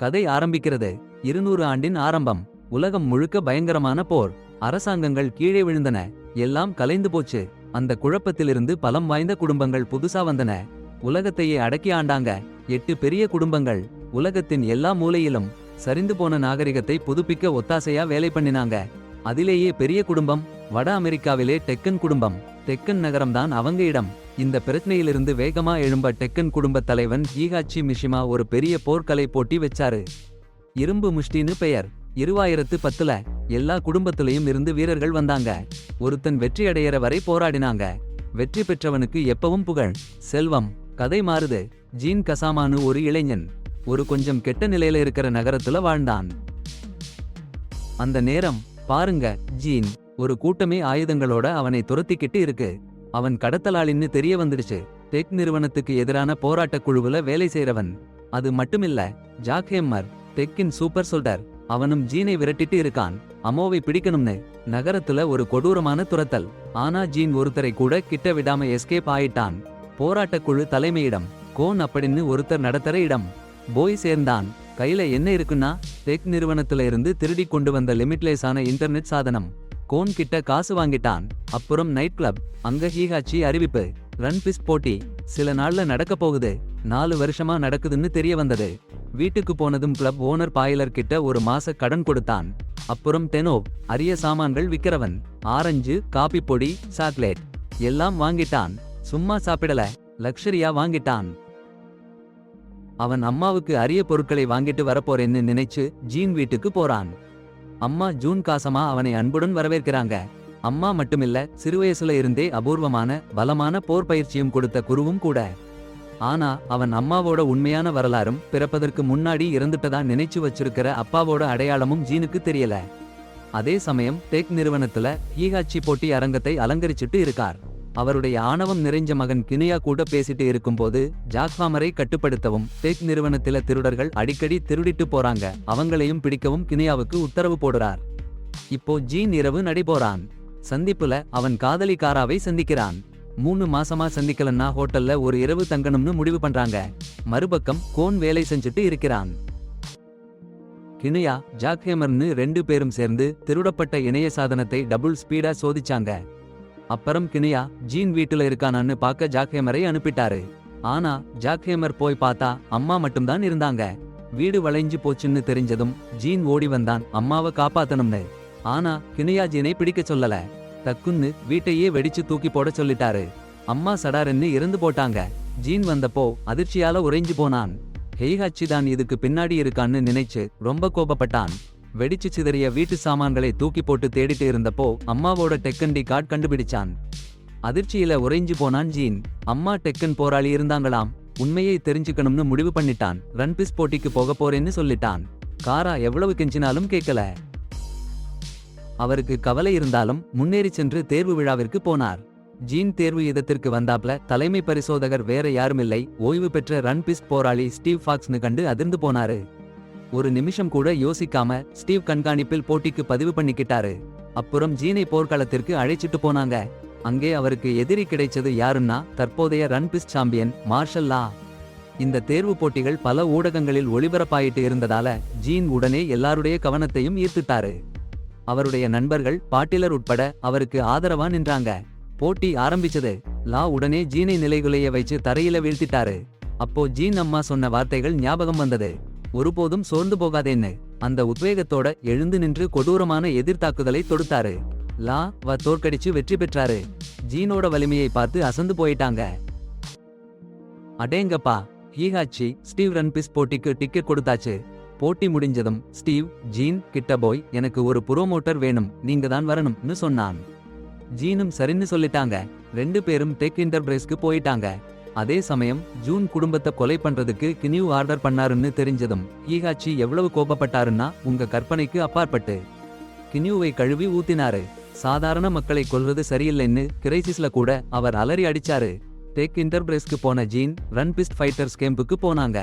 கதை ஆரம்பிக்கிறது. 200 ஆண்டின் ஆரம்பம். உலகம் முழுக்க பயங்கரமான போர். அரசாங்கங்கள் கீழே விழுந்தன. எல்லாம் கலைந்து போச்சு. அந்த குழப்பத்திலிருந்து பலம் வாய்ந்த குடும்பங்கள் புதுசா வந்தன. உலகத்தையே அடக்கி ஆண்டாங்க. 8 பெரிய குடும்பங்கள். உலகத்தின் எல்லா மூலையிலும் சரிந்து போன நாகரிகத்தை புதுப்பிக்க ஒத்தாசையா வேலை பண்ணினாங்க. அதிலேயே பெரிய குடும்பம் வட அமெரிக்காவிலே டெக்கன் குடும்பம். டெக்கன் நகரம்தான் அவங்க இடம். இந்த பிரச்சனையிலிருந்து வேகமா எழும்ப டெக்கன் குடும்பத் தலைவன் ஹீகாச்சி மிஷிமா ஒரு பெரிய போர்க்கலை போட்டி வச்சாரு. இரும்பு முஷ்டின்னு பெயர். 2010ல எல்லா குடும்பத்திலையும் இருந்து வீரர்கள் வந்தாங்க. ஒருத்தன் வெற்றி அடையற வரை போராடினாங்க. வெற்றி பெற்றவனுக்கு எப்பவும் புகழ், செல்வம். கதை மாறுது. ஜீன் கசாமானு ஒரு இளைஞன். ஒரு கொஞ்சம் கெட்ட நிலையில இருக்கிற நகரத்துல வாழ்ந்தான். அந்த நேரம் பாருங்க, ஜீன் ஒரு கூட்டமே ஆயுதங்களோட அவனை துரத்திக்கிட்டு இருக்கு. அவன் கடத்தலாளின்னு தெரிய வந்துடுச்சு. டெக் நிறுவனத்துக்கு எதிரான போராட்ட குழுவுல வேலை செய்றவன். அது மட்டுமில்ல, ஜாக் ஹேம்மர் டெக்கின் சூப்பர் சோல்டர். அவனும் ஜீனை விரட்டிட்டு இருக்கான். அமோவை பிடிக்கணும்னு. நகரத்துல ஒரு கொடூரமான துரத்தல். ஆனா ஜீன் ஒருத்தரை கூட கிட்ட விடாம எஸ்கேப் ஆயிட்டான். போராட்ட குழு தலைமையிடம் கோன் அப்படின்னு ஒருத்தர் நடத்துற இடம் போய் சேர்ந்தான். கையில என்ன இருக்குன்னா, டெக் நிறுவனத்துல இருந்து திருடி கொண்டு வந்த லிமிட்லெஸான இன்டர்நெட் சாதனம். கோன் கிட்ட காசு வாங்கிட்டான். அப்புறம் நைட் கிளப். அங்க ஹீகாச்சி அறிவிப்பு. ரன் பிஸ் போட்டி சில நாள்ல நடக்க போகுது. 4 வருஷமா நடக்குதுன்னு தெரிய வந்தது. வீட்டுக்கு போனதும் கிளப் ஓனர் பாயிலர் கிட்ட ஒரு மாச கடன் கொடுத்தான். அப்புறம் டெனோ அரிய சாமான்கள் விக்கிறவன். ஆரஞ்சு, காபி பொடி, சாக்லேட் எல்லாம் வாங்கிட்டான். சும்மா சாப்பிடல, லக்ஷரியா வாங்கிட்டான். அவன் அம்மாவுக்கு அரிய பொருட்களை வாங்கிட்டு வரப்போறேன்னு நினைச்சு ஜீன் வீட்டுக்கு போறான். அம்மா ஜூன் காசமா அவனை அன்புடன் வரவேற்கிறாங்க. அம்மா மட்டுமில்ல, சிறுவயசுல இருந்தே அபூர்வமான பலமான போர் பயிற்சியும் கொடுத்த குருவும் கூட. ஆனா அவன் அம்மாவோட உண்மையான வரலாறும் பிறப்பதற்கு முன்னாடி இறந்துட்டதா நினைச்சு வச்சிருக்கிற அப்பாவோட அடையாளமும் ஜீனுக்கு தெரியல. அதே சமயம் டெக் நிறுவனத்துல ஹீகாச்சி போட்டி அரங்கத்தை அலங்கரிச்சுட்டு இருக்கார். அவருடைய ஆணவம் நிறைஞ்ச மகன் கினியா கூட பேசிட்டு இருக்கும்போது ஜாக்ஹாமரை கட்டுப்படுத்தவும் டெக் நிறுவனத்தில திருடர்கள் அடிக்கடி திருடிட்டு போறாங்க, அவங்களையும் பிடிக்கவும் கினியாவுக்கு உத்தரவு போடுறார். இப்போ ஜீன் இரவு நடைபோறான். சந்திப்புல அவன் காதலி காராவை சந்திக்கிறான். 3 மாசமா சந்திக்கலன்னா ஹோட்டல்ல ஒரு இரவு தங்கணும்னு முடிவு பண்றாங்க. மறுபக்கம் கோன் வேலை செஞ்சுட்டு இருக்கிறான். கினியா ஜாக்ஹேமர்னு 2 பேரும் சேர்ந்து திருடப்பட்ட இணைய சாதனத்தை டபுள் ஸ்பீடா சோதிச்சாங்க. அப்புறம் கினியா ஜீன் வீட்டுல இருக்கானான்னு பார்க்க ஜாக்ஹேமரை அனுப்பிட்டாரு. ஆனா ஜாக்ஹேமர் போய் பார்த்தா அம்மா மட்டும்தான் இருந்தாங்க. வீடு வளைஞ்சு போச்சுன்னு தெரிஞ்சதும் ஜீன் ஓடி வந்தான் அம்மாவை காப்பாத்தணும்னு. ஆனா கினியா ஜீனை பிடிக்க சொல்லல. தக்குன்னு வீட்டையே வெடிச்சு தூக்கி போட சொல்லிட்டாரு. அம்மா சடாரென்னு இறந்து போட்டாங்க. ஜீன் வந்தப்போ அதிர்ச்சியால உறைஞ்சு போனான். ஹெய்ஹாச்சி தான் இதுக்கு பின்னாடி இருக்கான்னு நினைச்சு ரொம்ப கோபப்பட்டான். வெடிச்சு சிதறிய வீட்டு சாமான்களை தூக்கி போட்டு தேடிட்டு இருந்தப்போ அம்மாவோட டெக்கன் கார்டு கண்டுபிடிச்சான். அதிர்ச்சியில உறைஞ்சு போனான் ஜீன். அம்மா டெக்கன் போராளி இருந்தாங்களாம். உண்மையை தெரிஞ்சுக்கணும்னு முடிவு பண்ணிட்டான். ரன் பிஸ் போட்டிக்கு போக போறேன்னு சொல்லிட்டான். காரா எவ்வளவு கெஞ்சினாலும் கேட்கல. அவருக்கு கவலை இருந்தாலும் முன்னேறி சென்று தேர்வு விழாவிற்கு போனார். ஜீன் தேர்வு இதத்திற்கு வந்தாப்ல தலைமை பரிசோதகர் வேற யாருமில்லை, ஓய்வு பெற்ற ரன் பிஸ் போராளி ஸ்டீவ் ஃபாக்ஸ்னு கண்டு அதிர்ந்து போனாரு. ஒரு நிமிஷம் கூட யோசிக்காம ஸ்டீவ் கண்காணிப்பில் போட்டிக்கு பதிவு பண்ணிக்கிட்டாரு. அப்புறம் ஜீனை போர்க்களத்திற்கு அழைச்சிட்டு போனாங்க. அங்கே அவருக்கு எதிரி கிடைச்சது யாருன்னா, தற்போதைய ரன் பிஸ் சாம்பியன் மார்ஷல் லா. இந்த தேர்வு போட்டிகள் பல ஊடகங்களில் ஒளிபரப்பாயிட்டு இருந்ததால ஜீன் உடனே எல்லாருடைய கவனத்தையும் ஈர்த்துட்டாரு. அவருடைய நண்பர்கள் பாட்டிலர் உட்பட அவருக்கு ஆதரவா நின்றாங்க. போட்டி ஆரம்பிச்சது. லா உடனே ஜீனை நிலைகுலைய வச்சு தரையில வீழ்த்திட்டாரு. அப்போ ஜீன் அம்மா சொன்ன வார்த்தைகள் ஞாபகம் வந்தது. ஒருபோதும் சோர்ந்து போகாதேன்னு. அந்த உத்வேகத்தோட எழுந்து நின்று கொடூரமான எதிர்த்தாக்குதலை தொடுத்தாரு. லா தோற்கடிச்சு வெற்றி பெற்றாரு. ஜீனோட வலிமையை பார்த்து அசந்து போயிட்டாங்க. அடேங்கப்பா, ஹீகாச்சி ஸ்டீவ் ரன் பிஸ் போட்டிக்கு டிக்கெட் கொடுத்தாச்சு. போட்டி முடிஞ்சதும் ஸ்டீவ் ஜீன் கிட்ட போய் எனக்கு ஒரு புரோமோட்டர் வேணும், நீங்க தான் வரணும்னு சொன்னான். ஜீனும் சரின்னு சொல்லிட்டாங்க. 2 பேரும் டெக் என்டர்பிரைஸ்க்கு போயிட்டாங்க. அதே சமயம் ஜூன் குடும்பத்தை கொலை பண்றதுக்கு கினியூ ஆர்டர் பண்ணாருன்னு தெரிஞ்சதும் ஹீகாச்சி எவ்வளவு கோபப்பட்டாருன்னா உங்க கற்பனைக்கு அப்பாற்பட்டு. கினியூவை கழுவி ஊத்தினாரு. சாதாரண மக்களை கொல்றது சரியில்லைன்னு கிரைசிஸ்ல கூட அவர் அலறி அடிச்சாரு. டெக் என்டர்பிரைஸ்க்கு போன ஜீன் ரன் பிஸ் ஃபைட்டர்ஸ் கேம்புக்கு போனாங்க.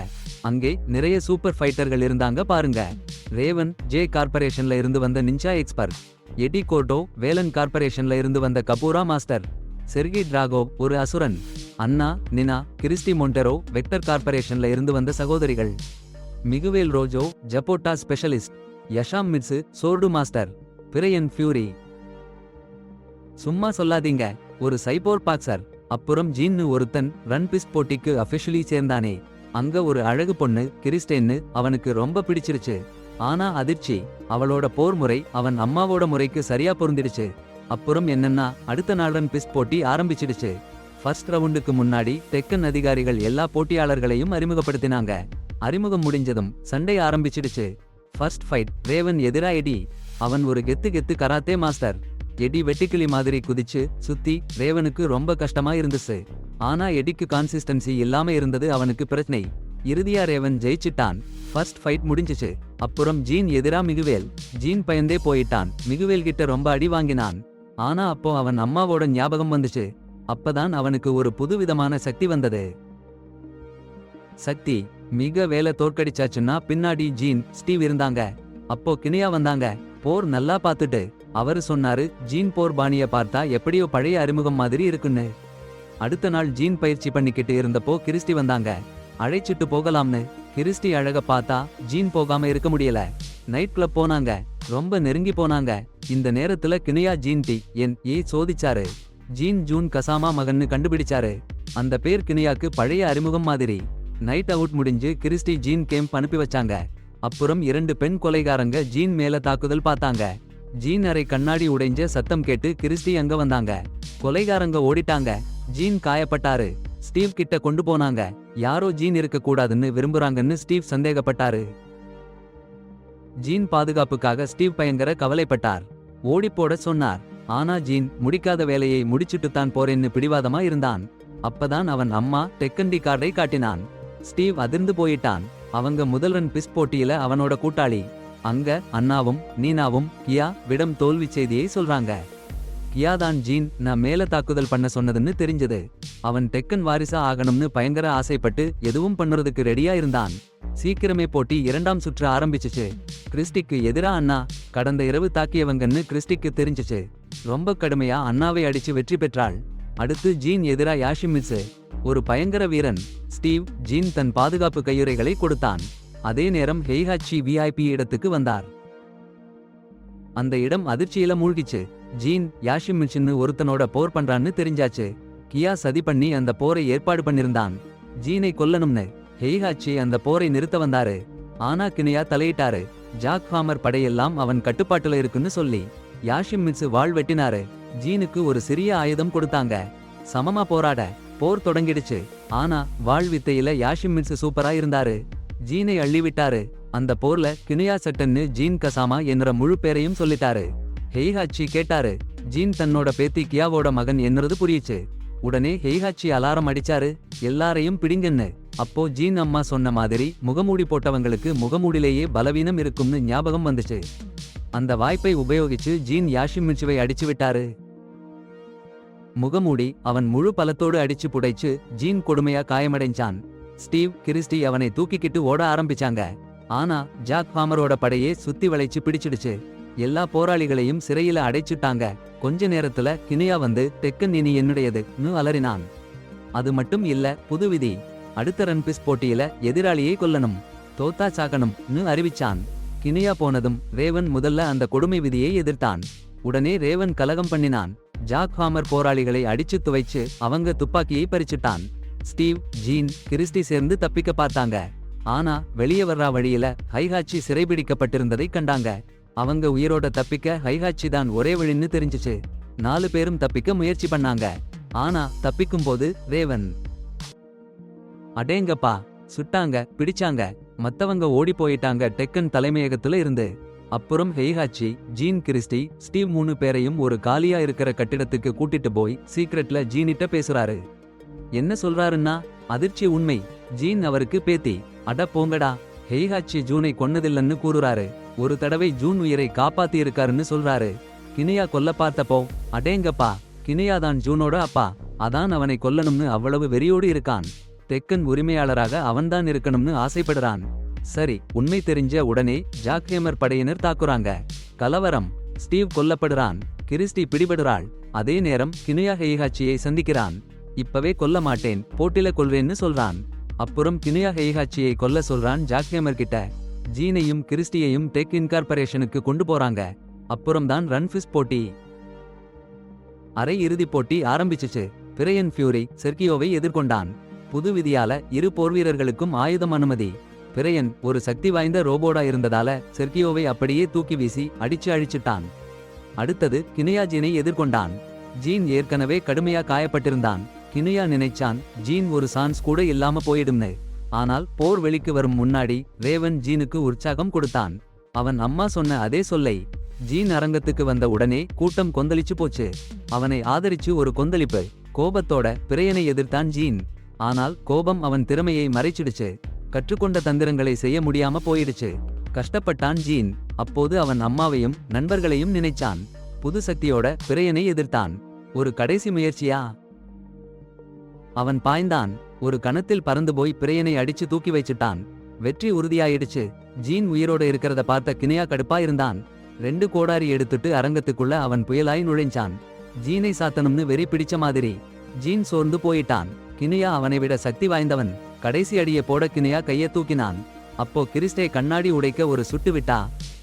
அங்கே நிறைய சூப்பர் ஃபைட்டர்கள் இருந்தாங்க பாருங்க. ரேவன் ஜே கார்பரேஷன்ல இருந்து வந்த நிஞ்சா எக்ஸ்பர்ட். எடி கோர்டோ வேலன் கார்பரேஷன்ல இருந்து வந்த கபூரா மாஸ்டர். செர்கி டிராகோவ் ஒரு அசுரன். Anna Nina Christie Monteiro Vector கார்பரேஷன்ல இருந்து வந்த சகோதரிகள். மிகுவேல் ரோஜோ ஜப்போட்டா specialist. Yoshimitsu sword master. Bryan Fury. சும்மா சொல்லாதீங்க, ஒரு சைபோர் பாக்சர். அப்புறம் ஜீன்னு ஒருத்தன் ரன் பிஸ் போட்டிக்கு அஃபிஷியலி சேர்ந்தானே. அங்க ஒரு அழகு பொண்ணு கிறிஸ்டேன்னு அவனுக்கு ரொம்ப பிடிச்சிருச்சு. ஆனா அதிர்ச்சி, அவளோட போர் முறை அவன் அம்மாவோட முறைக்கு சரியா பொருந்திடுச்சு. அப்புறம் என்னன்னா அடுத்த நாள் ரன் பிஸ் போட்டி ஆரம்பிச்சிடுச்சு. ஃபர்ஸ்ட் ரவுண்டுக்கு முன்னாடி டெக்கன் அதிகாரிகள் எல்லா போட்டியாளர்களையும் அறிமுகப்படுத்தினாங்க. அறிமுகம் முடிஞ்சதும் சண்டை ஆரம்பிச்சிடுச்சு. ஃபர்ஸ்ட் ஃபைட் ரேவன் எதிரா எடி. அவன் ஒரு கெத்து கெத்து கராத்தே மாஸ்டர். எடி வெட்டிக்கிளி மாதிரி குதிச்சு சுத்தி ரேவனுக்கு ரொம்ப கஷ்டமா இருந்துச்சு. ஆனா எடிக்கு கான்சிஸ்டன்சி இல்லாம இருந்தது அவனுக்கு பிரச்சனை. இறுதியா ரேவன் ஜெயிச்சிட்டான். ஃபர்ஸ்ட் ஃபைட் முடிஞ்சிச்சு. அப்புறம் ஜீன் எதிரா மிகுவேல். ஜீன் பயந்தே போயிட்டான். மிகுவேல் கிட்ட ரொம்ப அடி வாங்கினான். ஆனா அப்போ அவன் அம்மாவோட ஞாபகம் வந்துச்சு. அப்பதான் அவனுக்கு ஒரு புதுவிதமான சக்தி வந்தது. சக்தி மிக வேலை தோற்கடிச்சாச்சுன்னா பின்னாடி ஜீன் ஸ்டீவ் இருந்தாங்க. அப்போ கினியா வந்தாங்க. போர் நல்லா பார்த்துட்டு அவரு சொன்னாரு, ஜீன் போர் பாணிய பார்த்தா எப்படியோ பழைய அறிமுகம் மாதிரி இருக்குன்னு. அடுத்த நாள் ஜீன் பயிற்சி பண்ணிக்கிட்டு இருந்தப்போ கிறிஸ்டி வந்தாங்க. அழைச்சிட்டு போகலாம்னு. கிறிஸ்டி அழக பார்த்தா ஜீன் போகாம இருக்க முடியல. நைட் கிளப் போனாங்க. ரொம்ப நெருங்கி போனாங்க. இந்த நேரத்துல கினியா ஜீன் டி என் ஏ சோதிச்சாரு. ஜீன் ஜூன் கசாமா மகன்னு கண்டுபிடிச்சாரு. அந்த பேர் கினியாக்கு பழைய அறிமுகம் மாதிரி. நைட் அவுட் முடிஞ்சு கிறிஸ்டி ஜீன் கேம்ப் அனுப்பி வச்சாங்க. அப்புறம் 2 பெண் கொலைகாரங்க ஜீன் மேல தாக்குதல் பார்த்தாங்க. ஜீன் அறை கண்ணாடி உடைஞ்ச சத்தம் கேட்டு கிறிஸ்டி அங்க வந்தாங்க. கொலைகாரங்க ஓடிட்டாங்க. ஜீன் காயப்பட்டாரு. ஸ்டீவ் கிட்ட கொண்டு போனாங்க. யாரோ ஜீன் இருக்க கூடாதுன்னு விரும்புறாங்கன்னு ஸ்டீவ் சந்தேகப்பட்டாரு. ஜீன் பாதுகாப்புக்காக ஸ்டீவ் பயங்கர கவலைப்பட்டார். ஓடிப்போட சொன்னார். ஆனா ஜீன் முடிக்காத வேலையை முடிச்சுட்டு தான் போறேன்னு பிடிவாதமா இருந்தான். அப்பதான் அவன் அம்மா டெக்கண்டி கார்டை காட்டினான். ஸ்டீவ் அதிர்ந்து போயிட்டான். அவங்க முதல் ரன் பிஸ் போட்டியில அவனோட கூட்டாளி. அங்க அண்ணாவும் நீனாவும் கியா விடம் தோல்வி செய்தியை சொல்றாங்க. கியா தான் ஜீன் நான் மேல தாக்குதல் பண்ண சொன்னதுன்னு தெரிஞ்சது. அவன் டெக்கன் வாரிசா ஆகணும்னு பயங்கர ஆசைப்பட்டு எதுவும் பண்ணுறதுக்கு ரெடியா இருந்தான். சீக்கிரமே போட்டி 2ஆம் சுற்று ஆரம்பிச்சுச்சு. கிறிஸ்டிக்கு எதிரா அண்ணா கடந்த இரவு தாக்கியவங்கன்னு கிறிஸ்டிக்கு தெரிஞ்சிச்சு. ரொம்ப கடுமையா அண்ணாவை அடிச்சு வெற்றி பெற்றாள். அடுத்து ஜீன் எதிரா யாஷிமிட்சு, ஒரு பயங்கர வீரன். ஸ்டீவ் ஜீன் தன் பாதுகாப்பு கையுறைகளை கொடுத்தான். அதே நேரம் ஹெய்ஹாச்சி விஐபி இடத்துக்கு வந்தார். அந்த இடம் அதிர்ச்சியில மூழ்கிச்சு. ஜீன் யாஷிமிட்சுன்னு ஒருத்தனோட போர் பண்றான்னு தெரிஞ்சாச்சு. கியா சதி பண்ணி அந்த போரை ஏற்பாடு பண்ணிருந்தான். ஜீனை கொல்லணும்னு ஹெய்ஹாச்சி அந்த போரை நிறுத்த வந்தாரு. ஆனா கினியா தலையிட்டாரு. ஜாக் ஹாமர் படையெல்லாம் அவன் கட்டுப்பாட்டுல இருக்குன்னு சொல்லி யாஷிமிட்சு வாள் வெட்டினாரு. ஜீனுக்கு ஒரு சிறிய ஆயுதம் கொடுத்தாங்க. சமமா போராட போர் தொடங்கிடுச்சு. ஆனா வாள் வித்தையில யாஷிமிட்சு சூப்பரா இருந்தாரு. ஜீனை அள்ளிவிட்டாரு. அந்த போர்ல கினியா சட்டன்னு ஜீன் கசாமா என்ற முழு பேரையும் சொல்லிட்டாரு. ஹெய்ஹாச்சி கேட்டாரு. ஜீன் தன்னோட பேத்தி கியாவோட மகன் என்னது புரியுச்சு. உடனே ஹெய்ஹாச்சி அலாரம் அடிச்சாரு, எல்லாரையும் பிடிங்கன்னு. அப்போ ஜீன் அம்மா சொன்ன மாதிரி முகமூடி போட்டவங்களுக்கு முகமூடிலேயே பலவீனம் இருக்கும்னு ஞாபகம் வந்துச்சு. அந்த வாய்ப்பை உபயோகிச்சு ஜீன் யாஷிமிட்சுவை அடிச்சு விட்டாரு. முகமூடி அவன் முழு பலத்தோடு அடிச்சு புடைச்சு ஜீன் கொடுமையா காயமடைஞ்சான். ஸ்டீவ் கிறிஸ்டி அவனை தூக்கிக்கிட்டு ஓட ஆரம்பிச்சாங்க. ஆனா ஜாக் ஹாமரோட படையே சுத்தி வளைச்சு பிடிச்சிடுச்சு. எல்லா போராளிகளையும் சிறையில அடைச்சுட்டாங்க. கொஞ்ச நேரத்துல கினியா வந்து டெக்கன் இனி என்னுடையதுன்னு அலறினான். அது மட்டும் இல்ல, புது விதி. அடுத்த ரன் பிஸ் போட்டியில எதிராளியை கொல்லணும், தோத்தா சாகணும்னு அறிவிச்சான். கினியா போனதும் ரேவன் முதல்ல அந்த கொடுமை விதியை எதிர்த்தான். உடனே ரேவன் கலகம் பண்ணினான். ஜாக் ஹாமர் போராளிகளை அடிச்சு துவைச்சு அவங்க துப்பாக்கியை பறிச்சுட்டான். ஸ்டீவ் ஜீன் கிறிஸ்டி சேர்ந்து தப்பிக்க பார்த்தாங்க. ஆனா வெளியே வர்ற வழியில ஹைஹாச்சி சிறைபிடிக்கப்பட்டிருந்ததை கண்டாங்க. அவங்க உயிரோட தப்பிக்க ஹைஹாச்சி தான் ஒரே வழின்னு தெரிஞ்சிச்சு. 4 பேரும் தப்பிக்க முயற்சி பண்ணாங்க. ஆனா தப்பிக்கும் போது ரேவன் அடேங்கப்பா சுட்டாங்க, பிடிச்சாங்க. மத்தவங்க ஓடி போயிட்டாங்க டெக்கன் தலைமையகத்துல இருந்து. அப்புறம் ஹெய்ஹாச்சி ஜீன் கிறிஸ்டி ஸ்டீவ் 3 பேரையும் ஒரு காலியா இருக்கிற கட்டிடத்துக்கு கூட்டிட்டு போய் சீக்ரெட்ல ஜீனிட்ட பேசுறாரு. என்ன சொல்றாருன்னா, அதிர்ச்சி உண்மை. ஜீன் அவருக்கு பேத்தி. அட போங்கடா. ஹெய்ஹாச்சி ஜூனை கொன்னதில்லன்னு கூறுறாரு. ஒரு தடவை ஜூன் உயிரை காப்பாத்தி இருக்காருன்னு சொல்றாரு. கினியா கொல்ல பார்த்தப்போ அடேங்கப்பா, கினியா தான் ஜூனோட அப்பா. அதான் அவனை கொல்லணும்னு அவ்வளவு வெறியோடு இருக்கான். டெக்கன் உரிமையாளராக அவன்தான் இருக்கணும்னு ஆசைப்படுறான். சரி, உண்மை தெரிஞ்ச உடனே ஜாக்ஹேமர் படையினர் தாக்குறாங்க. கலவரம். ஸ்டீவ் கொல்லப்படுறான். கிறிஸ்டி பிடிபடுறாள். அதே நேரம் கினியா ஹெய்ஹாச்சியை சந்திக்கிறான். இப்பவே கொல்ல மாட்டேன், போட்டில கொல்றேன்னு சொல்றான். அப்புறம் கினியா ஹெய்ஹாச்சியை கொல்ல சொல்றான் ஜாக் ஹேமர் கிட்ட. ஜீனையும் கிறிஸ்டியையும் டெக் இன்கார்பரேஷனுக்கு கொண்டு போறாங்க. அப்புறம்தான் ரன்ஃபிஸ் போட்டி. அரை இறுதிப் போட்டி ஆரம்பிச்சுச்சு. பிரையன் ஃபியூரி செர்கியோவை எதிர்கொண்டான். புது விதியால இரு போர்வீரர்களுக்கும் ஆயுதம் அனுமதி. பிரையன் ஒரு சக்தி வாய்ந்த ரோபோடா இருந்ததால செர்கியோவை அப்படியே தூக்கி வீசி அடிச்சு அழிச்சிட்டான். அடுத்தது கினியா ஜீனை எதிர்கொண்டான். ஜீன் ஏற்கனவே கடுமையா காயப்பட்டிருந்தான். கினியா நினைச்சான் ஜீன் ஒரு சான்ஸ் கூட இல்லாம போயிடும்னு. ஆனால் போர் வெளிக்கு வரும் முன்னாடி ரேவன் ஜீனுக்கு உற்சாகம் கொடுத்தான். அவன் அம்மா சொன்ன அதே சொல்லை. ஜீன் அரங்கத்துக்கு வந்த உடனே கூட்டம் கொந்தளிச்சு போச்சு. அவனை ஆதரிச்சு ஒரு கொந்தளிப்பு. கோபத்தோட பிரையனை எதிர்த்தான் ஜீன். ஆனால் கோபம் அவன் திறமையை மறைச்சிடுச்சு. கற்றுக்கொண்ட தந்திரங்களை செய்ய முடியாம போயிடுச்சு. கஷ்டப்பட்டான் ஜீன். அப்போது அவன் அம்மாவையும் நண்பர்களையும் நினைச்சான். புது சக்தியோட பிரையனை எதிர்த்தான். ஒரு கடைசி முயற்சியா? அவன் பாய்ந்தான். ஒரு கணத்தில் பறந்து போய் பிரையனை அடிச்சு தூக்கி வச்சிட்டான். வெற்றி உறுதியாயிடுச்சு. ஜீன் உயிரோட இருக்கிறத பார்த்த கினியா கடுப்பா இருந்தான். 2 கோடாரி எடுத்துட்டு அரங்கத்துக்குள்ள அவன் புயலாய் நுழைஞ்சான். ஜீனை சாத்தனும்னு வெறி பிடிச்ச மாதிரி. ஜீன் சோர்ந்து போயிட்டான். கினியா அவனை விட சக்தி வாய்ந்தவன். கடைசி அடியை போட கினியா கையை தூக்கினான். அப்போ கிறிஸ்டே கண்ணாடி உடைக்க ஒரு சுட்டு விட்டா.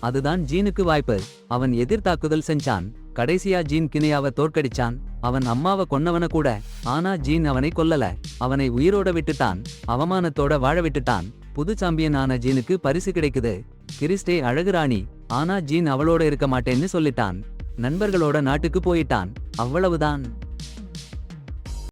அதுதான் ஜீனுக்கு வாய்ப்பு. அவன் எதிர்த்தாக்குதல் செஞ்சான். கடைசியா ஜீன் கினியாவை தோற்கடிச்சான். அவன் அம்மாவை கொன்னவன கூட. ஆனா ஜீன் அவனை கொல்லல. அவனை உயிரோட விட்டுட்டான். அவமானத்தோட வாழ விட்டுட்டான். புது சாம்பியன் ஆன ஜீனுக்கு பரிசு கிடைக்குது. கிறிஸ்டே அழகு ராணி. ஆனா ஜீன் அவளோட இருக்க மாட்டேன்னு சொல்லிட்டான். நண்பர்களோட நாட்டுக்கு போயிட்டான். அவ்வளவுதான்.